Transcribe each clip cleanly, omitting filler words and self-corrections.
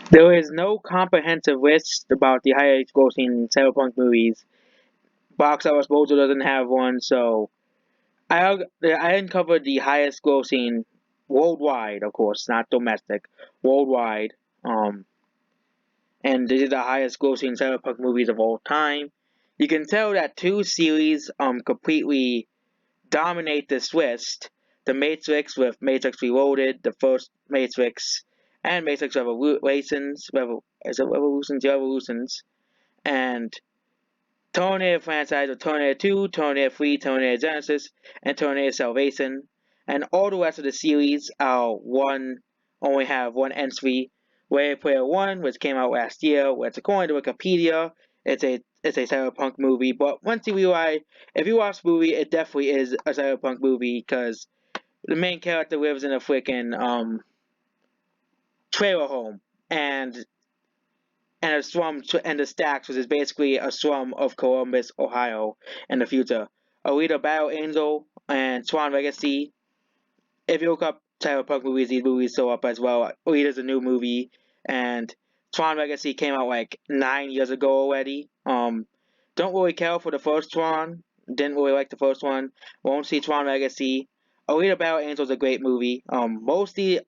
There is no comprehensive list about the highest grossing cyberpunk movies. Box Office Mojo doesn't have one, so I uncovered the highest grossing worldwide, of course, not domestic, worldwide. Um, and these are the highest grossing cyberpunk movies of all time. You can tell that two series completely dominate this list. The Matrix with Matrix Reloaded, the first Matrix, and Matrix Revolutions, is it Revolutions? Yeah, Revolutions, and Terminator franchise of Terminator 2, Terminator 3, Terminator Genesis, and Terminator Salvation. And all the rest of the series only have one entry. Ready Player One, which came out last year, which according to Wikipedia, it's a cyberpunk movie. But once you realize, if you watch the movie, it definitely is a cyberpunk movie because the main character lives in a freaking trailer home, and a slum and the stacks, which is basically a slum of Columbus, Ohio, in the future. Alita Battle Angel and Swan Legacy. If you look up cyberpunk movies, these movies show up as well. Alita's a new movie, and Swan Legacy came out like 9 years ago already. Don't really care for the first Tron. Didn't really like the first one. Won't see Tron Legacy. Alita Battle Angel is a great movie. Mostly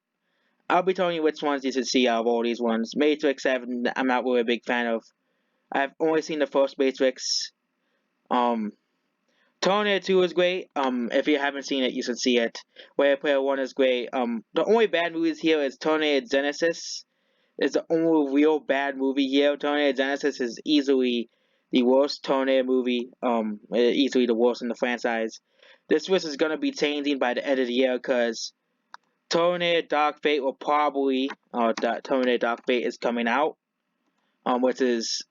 I'll be telling you which ones you should see out of all these ones. Matrix 7, I'm not really a big fan of. I've only seen the first Matrix. Um, Terminator 2 is great. If you haven't seen it, you should see it. Ready Player 1 is great. The only bad movies here is Terminator Genesis. It's the only real bad movie here. Terminator Genesis is easily the worst Terminator movie. Easily the worst in the franchise. This list is gonna be changing by the end of the year because Terminator Dark Fate will probably, Terminator Dark Fate is coming out, which is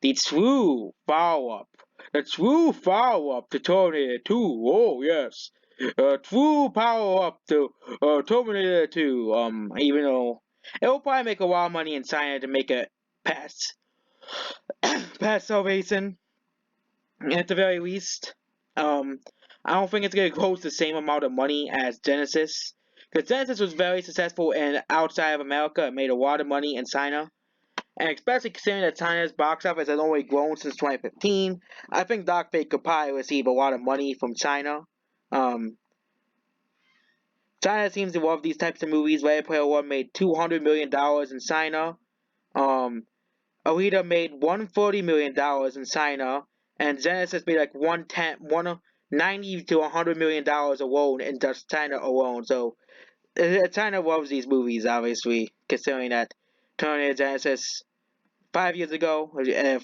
the true follow-up. The true follow-up to Terminator 2. Oh, yes. True power-up to Terminator 2. Even though it will probably make a lot of money in China to make it past, past Salvation, at the very least. Um, I don't think it's going to close the same amount of money as Genesis. Because Genesis was very successful in outside of America. It made a lot of money in China. And especially considering that China's box office has only grown since 2015, I think Dark Fate could probably receive a lot of money from China. Um, China seems to love these types of movies. Ready Player One made $200 million in China. Um, Alita made $140 million in China, and Genesis made like 90 to $100 million alone in just China alone. So China loves these movies, obviously, considering that Terminator Genesis 5 years ago,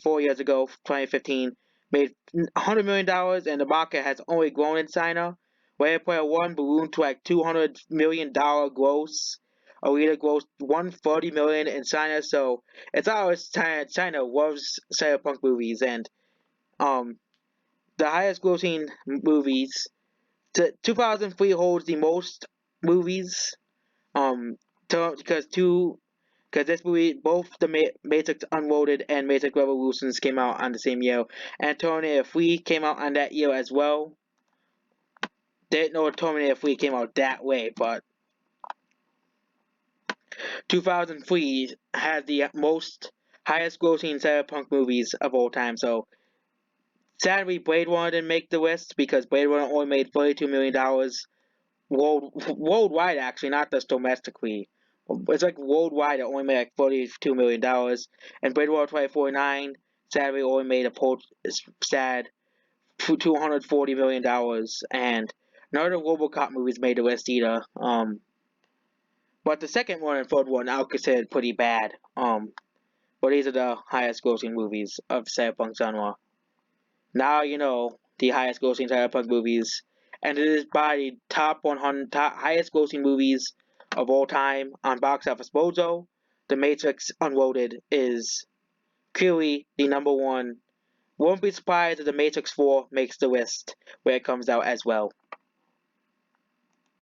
4 years ago, 2015, made $100 million, and the market has only grown in China. Ready Player One ballooned to like $200 million gross. Alita grossed $140 million in China, so it's always China loves cyberpunk movies, and um the highest grossing movies. 2003 holds the most movies. Um, because this movie, both the Matrix Unloaded and Matrix Revolutions came out on the same year, and Terminator 3 came out on that year as well. Didn't know Terminator 3 came out that way, but 2003 had the most highest grossing cyberpunk movies of all time. So sadly, Blade Runner didn't make the list because Blade Runner only made $42 million worldwide, actually, not just domestically. It's like worldwide, it only made like $42 million, and Blade Runner 2049 sadly only made a sad $240 million, and none of the RoboCop movies made the list either. But the second one and third one I consider pretty bad. But these are the highest grossing movies of cyberpunk genre. Now you know the highest grossing cyberpunk movies, and it is by the top 100 highest grossing movies of all time on Box Office Mojo. The Matrix Unloaded is clearly the number one. Won't be surprised if The Matrix 4 makes the list where it comes out as well.